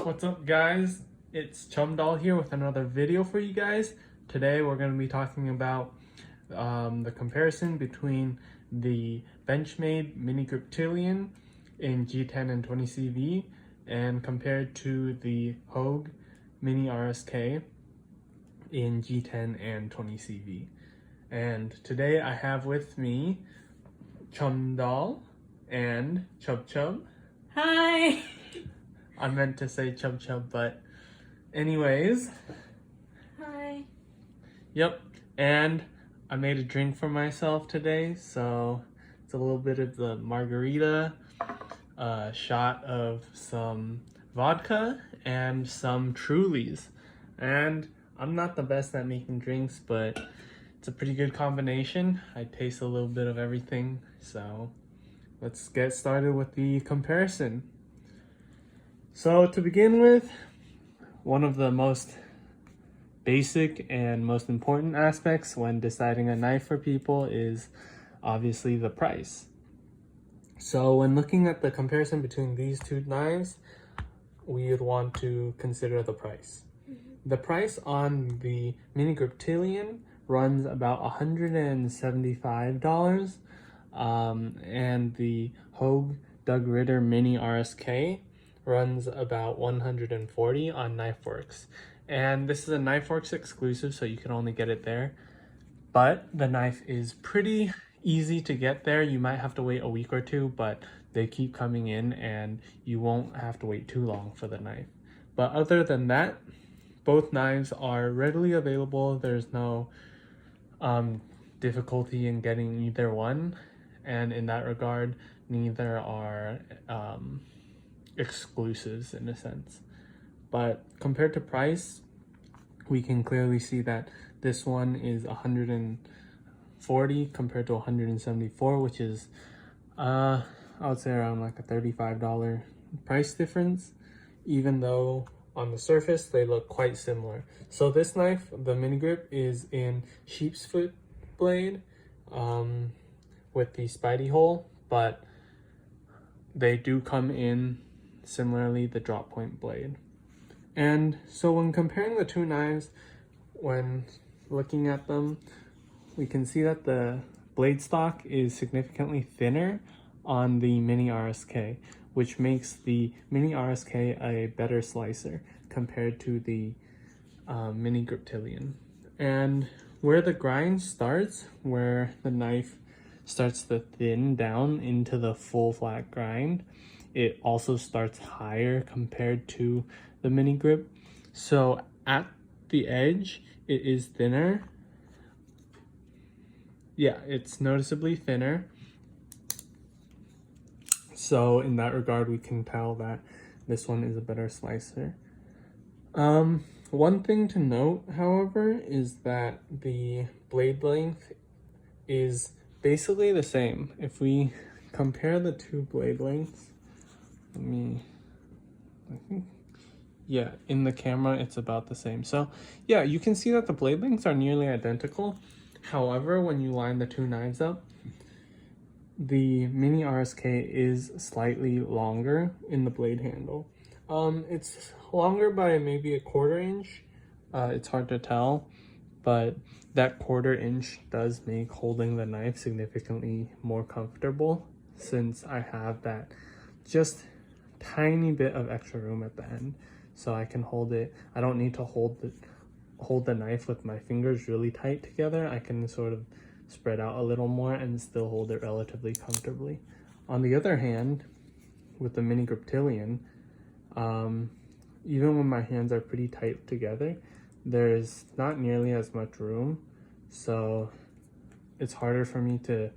What's up guys? It's Chumdoll here with another video for you guys. Today we're going to be talking about the comparison between the Benchmade Mini Griptilian in G10 and 20CV and compared to the Hogue Mini RSK in G10 and 20CV. And today I have with me Chumdoll and Chub Chub. Hi! I meant to say Chub Chub, but anyways. Hi. Yep, and I made a drink for myself today, so it's a little bit of the margarita, a shot of some vodka, and some Trulies. And I'm not the best at making drinks, but it's a pretty good combination. I taste a little bit of everything, so let's get started with the comparison. So to begin with, one of the most basic and most important aspects when deciding a knife for people is obviously the price. So when looking at the comparison between these two knives, we would want to consider the price. The price on the Mini Griptilian runs about $175, and the Hogue Dogue Ritter Mini RSK runs about $140 on KnifeWorks. And this is a KnifeWorks exclusive, so you can only get it there. But the knife is pretty easy to get there. You might have to wait a week or two, but they keep coming in and you won't have to wait too long for the knife. But other than that, both knives are readily available. There's no difficulty in getting either one. And in that regard, neither are exclusives in a sense. But compared to price, we can clearly see that this one is $140 compared to $174, which is I would say around like a $35 price difference, even though on the surface they look quite similar. So this knife, the Mini Grip, is in sheep's foot blade with the spidey hole, but they do come in similarly the drop point blade. And so when comparing the two knives, when looking at them, we can see that the blade stock is significantly thinner on the Mini RSK, which makes the Mini RSK a better slicer compared to the Mini Griptilian. And where the grind starts, where the knife starts to thin down into the full flat grind, it also starts higher compared to the Mini Grip. So at the edge, it is thinner. Yeah, it's noticeably thinner. So in that regard, we can tell that this one is a better slicer. One thing to note, however, is that the blade length is basically the same. If we compare the two blade lengths, yeah, in the camera it's about the same. So yeah, you can see that the blade lengths are nearly identical. However, when you line the two knives up, the Mini RSK is slightly longer in the blade handle. It's longer by maybe a 1/4 inch. It's hard to tell, but that 1/4 inch does make holding the knife significantly more comfortable, since I have that just tiny bit of extra room at the end, so I can hold it. I don't need to hold the knife with my fingers really tight together. I can sort of spread out a little more and still hold it relatively comfortably. On the other hand, with the Mini Griptilian, even when my hands are pretty tight together, there's not nearly as much room, so it's harder for me to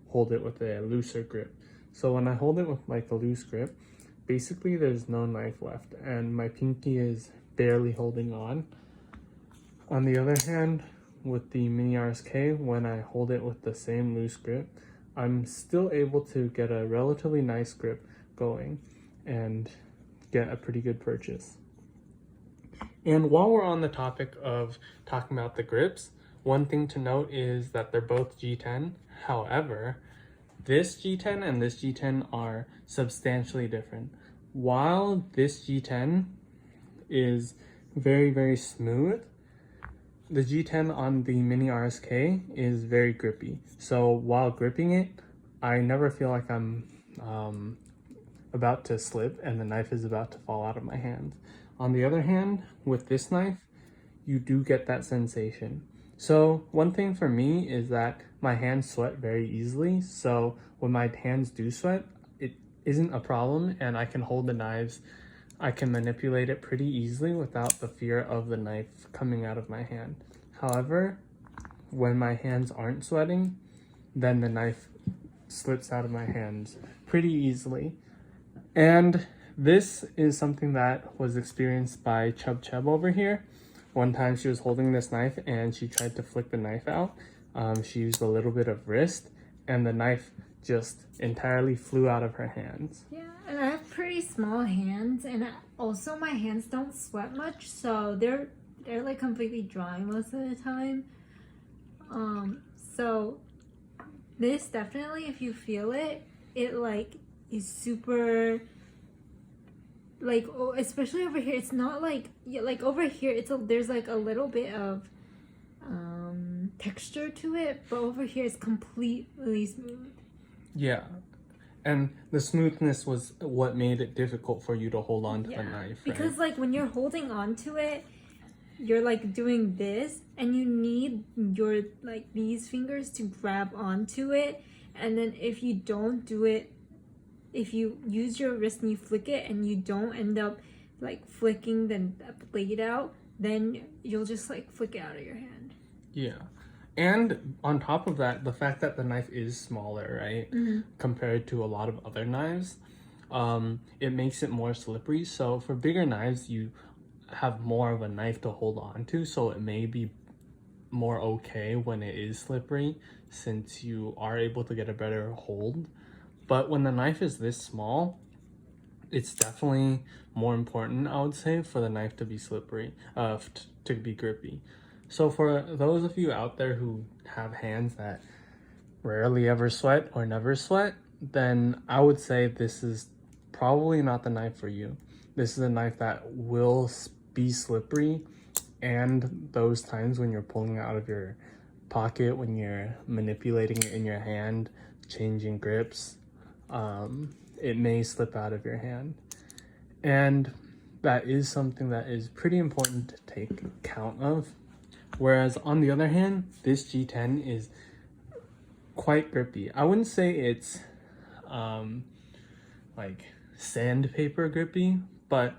hold it with a looser grip. So when I hold it with like a loose grip, basically there's no knife left and my pinky is barely holding on. On the other hand, with the Mini RSK, when I hold it with the same loose grip, I'm still able to get a relatively nice grip going and get a pretty good purchase. And while we're on the topic of talking about the grips, one thing to note is that they're both G10. However, this G10 and this G10 are substantially different. While this G10 is very, very smooth. The G10 on the mini RSK is very grippy. So while gripping it, I never feel like I'm about to slip and the knife is about to fall out of my hand. On the other hand, with this knife, you do get that sensation. So one thing for me is that my hands sweat very easily. So when my hands do sweat, it isn't a problem and I can hold the knives. I can manipulate it pretty easily without the fear of the knife coming out of my hand. However, when my hands aren't sweating, then the knife slips out of my hands pretty easily. And this is something that was experienced by Chub over here. One time she was holding this knife and she tried to flick the knife out. She used a little bit of wrist and the knife just entirely flew out of her hands. Yeah, and I have pretty small hands, and also my hands don't sweat much, so they're like completely dry most of the time. So this definitely, if you feel it, it like is super. Like, oh, especially over here, it's not like, yeah, like over here it's there's like a little bit of texture to it, but over here it's completely smooth. Yeah, and the smoothness was what made it difficult for you to hold on to the knife, because right? like when you're holding on to it, you're like doing this and you need your like these fingers to grab onto it, and then if you don't do it, if you use your wrist and you flick it and you don't end up like flicking the blade out, then you'll just like flick it out of your hand. Yeah. And on top of that, the fact that the knife is smaller, right, compared to a lot of other knives, it makes it more slippery. So for bigger knives, you have more of a knife to hold on to, so it may be more okay when it is slippery, since you are able to get a better hold. But when the knife is this small, it's definitely more important, I would say, for the knife to be slippery, to be grippy. So for those of you out there who have hands that rarely ever sweat or never sweat, then I would say this is probably not the knife for you. This is a knife that will be slippery, and those times when you're pulling it out of your pocket, when you're manipulating it in your hand, changing grips, it may slip out of your hand. And that is something that is pretty important to take account of. Whereas on the other hand, this G10 is quite grippy. I wouldn't say it's like sandpaper grippy, but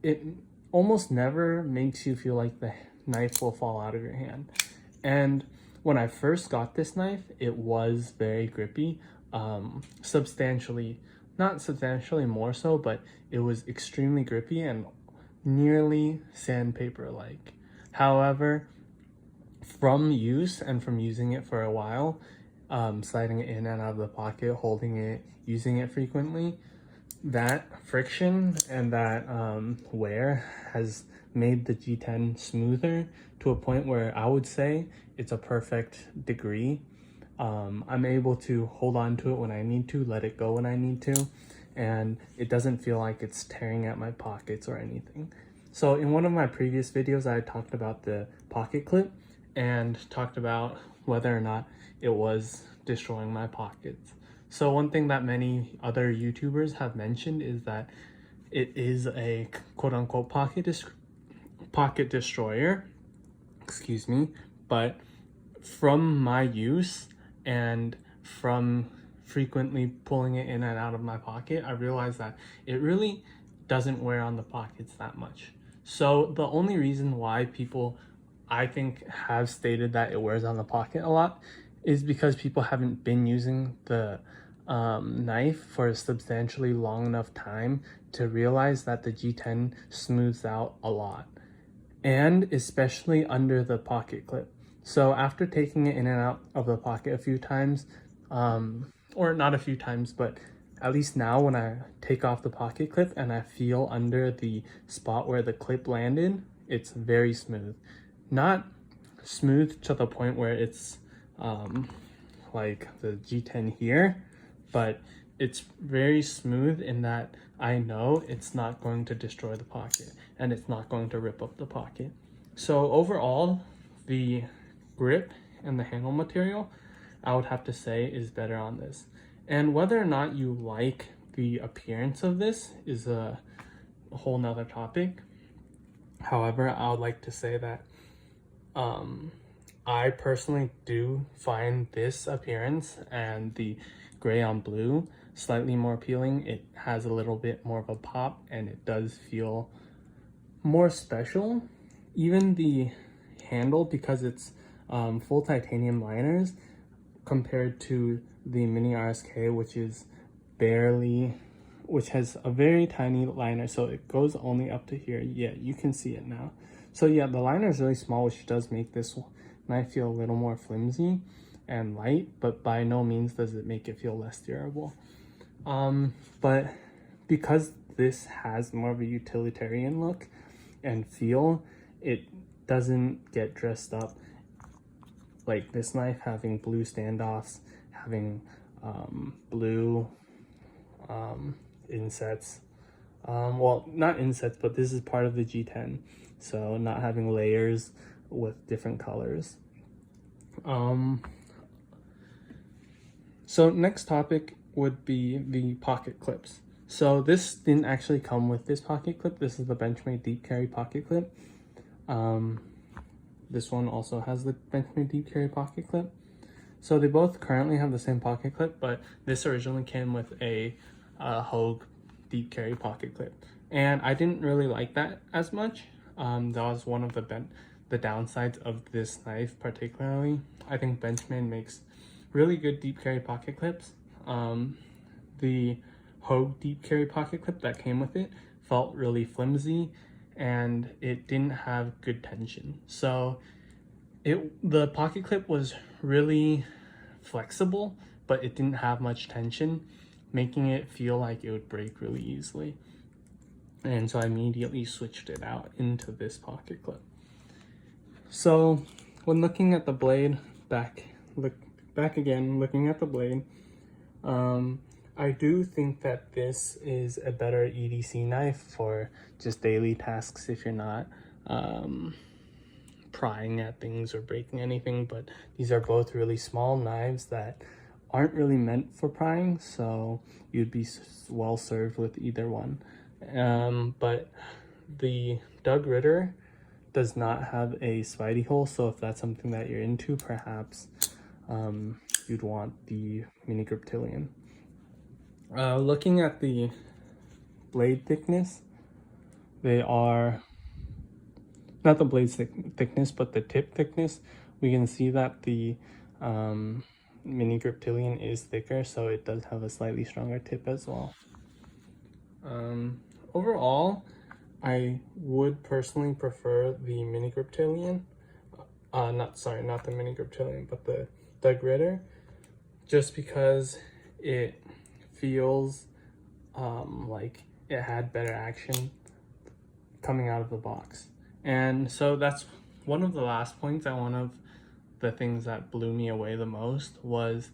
it almost never makes you feel like the knife will fall out of your hand. And when I first got this knife, it was very grippy, not substantially more so, but it was extremely grippy and nearly sandpaper-like. However, from use and from using it for a while, sliding it in and out of the pocket, holding it, using it frequently, that friction and that wear has made the G10 smoother to a point where I would say it's a perfect degree. I'm able to hold on to it when I need to, let it go when I need to, and it doesn't feel like it's tearing at my pockets or anything. So in one of my previous videos, I talked about the pocket clip and talked about whether or not it was destroying my pockets. So one thing that many other YouTubers have mentioned is that it is a quote-unquote pocket destroyer, excuse me, but from my use and from frequently pulling it in and out of my pocket, I realized that it really doesn't wear on the pockets that much. So the only reason why people, I think, have stated that it wears on the pocket a lot is because people haven't been using the knife for a substantially long enough time to realize that the G10 smooths out a lot, and especially under the pocket clip. So after taking it in and out of the pocket a few times, or not a few times, but at least now when I take off the pocket clip and I feel under the spot where the clip landed, it's very smooth. Not smooth to the point where it's like the G10 here, but it's very smooth in that I know it's not going to destroy the pocket and it's not going to rip up the pocket. So overall, the grip and the handle material, I would have to say, is better on this. And whether or not you like the appearance of this is a whole nother topic. However, I would like to say that I personally do find this appearance and the gray on blue slightly more appealing. It has a little bit more of a pop and it does feel more special. Even the handle, because it's full titanium liners compared to the mini RSK, which has a very tiny liner, so it goes only up to here. Yeah, you can see it now. So yeah, the liner is really small, which does make this knife feel a little more flimsy and light, but by no means does it make it feel less durable. But because this has more of a utilitarian look and feel, it doesn't get dressed up like this knife, having blue standoffs, having blue insets. Well, not insets, but this is part of the G10, so not having layers with different colors. So next topic would be the pocket clips. So this didn't actually come with this pocket clip. This is the Benchmade deep carry pocket clip. This one also has the Benchmade deep carry pocket clip. So they both currently have the same pocket clip, but this originally came with a Hogue deep carry pocket clip. And I didn't really like that as much. That was one of the downsides of this knife particularly. I think Benchmade makes really good deep carry pocket clips. The Hogue deep carry pocket clip that came with it felt really flimsy and it didn't have good tension. So the pocket clip was really flexible, but it didn't have much tension, making it feel like it would break really easily. And so I immediately switched it out into this pocket clip. So when looking at the blade, looking at the blade, I do think that this is a better EDC knife for just daily tasks if you're not prying at things or breaking anything, but these are both really small knives that aren't really meant for prying, so you'd be well served with either one. But the Dogue Ritter does not have a spidey hole, so if that's something that you're into, perhaps you'd want the mini Griptilian. Looking at the blade thickness, they are not the blade thickness, but the tip thickness. We can see that the mini Griptilian is thicker, so it does have a slightly stronger tip as well. Overall, I would personally prefer the mini Griptilian. Not the mini Griptilian, but the Dogue Ritter, just because it feels like it had better action coming out of the box. And so that's one of the last points. One of the things that blew me away the most was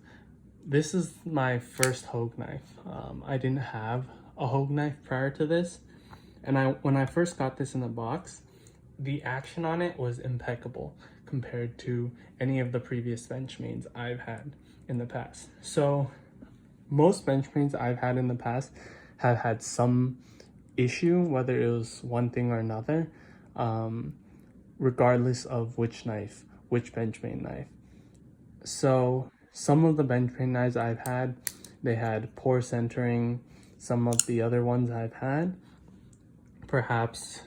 this is my first Hogue knife. I didn't have a Hogue knife prior to this, and when I first got this in the box, the action on it was impeccable compared to any of the previous Benchmades I've had in the past. So most Benchmades I've had in the past have had some issue, whether it was one thing or another, regardless of which Benchmade knife. So some of the Benchmade knives I've had, they had poor centering. Some of the other ones I've had perhaps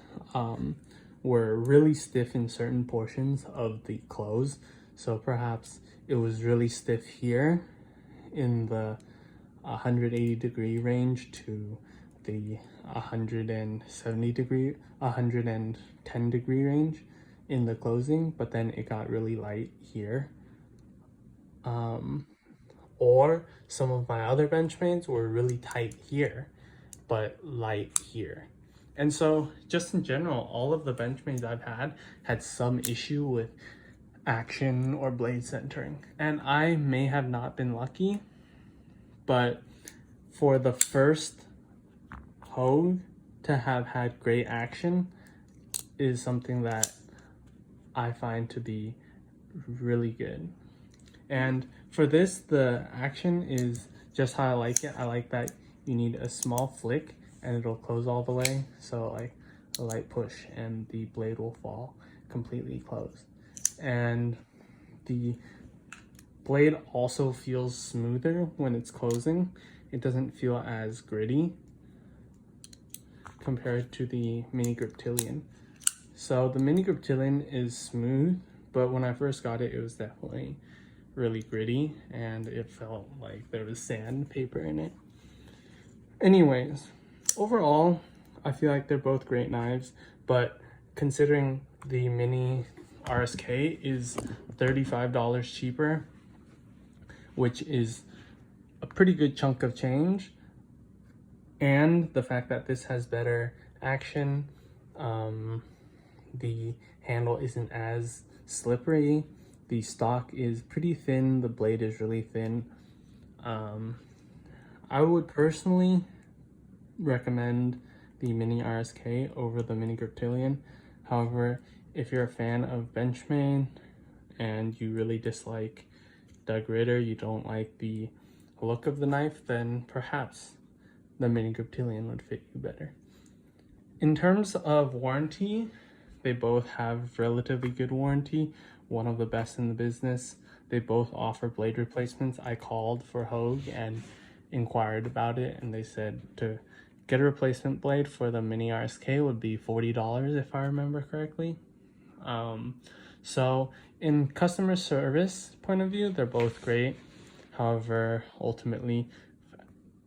were really stiff in certain portions of the close. So perhaps it was really stiff here in the 180 degree range to the 110 degree range in the closing, but then it got really light here. Or some of my other Benchmades were really tight here, but light here. And so just in general, all of the Benchmades I've had some issue with action or blade centering. And I may have not been lucky, but for the first Hogue to have had great action is something that I find to be really good. And for this, the action is just how I like it. I like that you need a small flick and it'll close all the way. So like a light push and the blade will fall completely closed. And the blade also feels smoother when it's closing. It doesn't feel as gritty compared to the mini Griptilian. So the mini Griptilian is smooth, but when I first got it, it was definitely really gritty and it felt like there was sandpaper in it. Anyways, overall, I feel like they're both great knives, but considering the mini RSK is $35 cheaper, which is a pretty good chunk of change, and the fact that this has better action, the handle isn't as slippery, the stock is pretty thin, the blade is really thin. I would personally recommend the mini RSK over the mini Griptilian. However, if you're a fan of Benchmade and you really dislike Dogue Ritter, you don't like the look of the knife, then perhaps the mini Griptilian would fit you better. In terms of warranty, they both have relatively good warranty, one of the best in the business. They both offer blade replacements. I called for Hogue and inquired about it, and they said to get a replacement blade for the mini RSK would be $40 if I remember correctly. So in customer service point of view, they're both great. However, ultimately,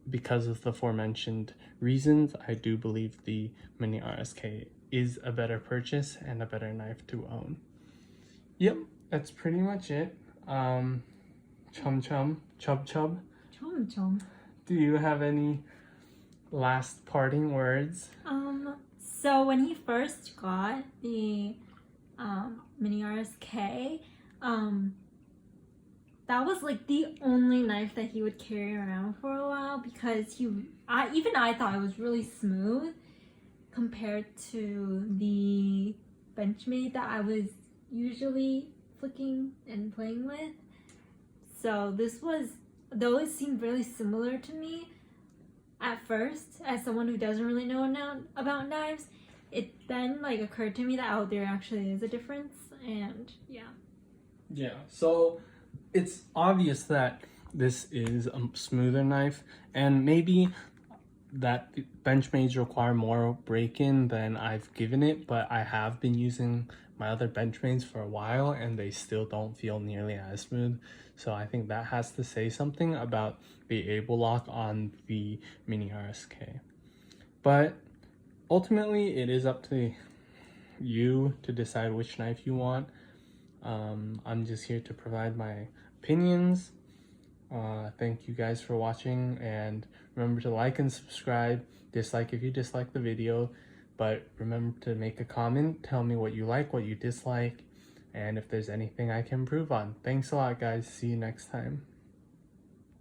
because of the aforementioned reasons, I do believe the mini RSK is a better purchase and a better knife to own. Yep, that's pretty much it. Chum chum, chub chub. Chum chum. Do you have any last parting words? So when he first got the mini RSK, that was like the only knife that he would carry around for a while because I thought it was really smooth compared to the Benchmade that I was usually flicking and playing with. So though it seemed really similar to me at first, as someone who doesn't really know about knives, it then like occurred to me that there actually is a difference, and yeah. Yeah, so it's obvious that this is a smoother knife, and maybe that Benchmades require more break-in than I've given it, but I have been using my other Benchmades for a while and they still don't feel nearly as smooth. So I think that has to say something about the able lock on the mini RSK. But ultimately, it is up to you to decide which knife you want. I'm just here to provide my opinions. Thank you guys for watching, and remember to like and subscribe. Dislike if you dislike the video, but remember to make a comment. Tell me what you like, what you dislike, and if there's anything I can improve on. Thanks a lot, guys. See you next time.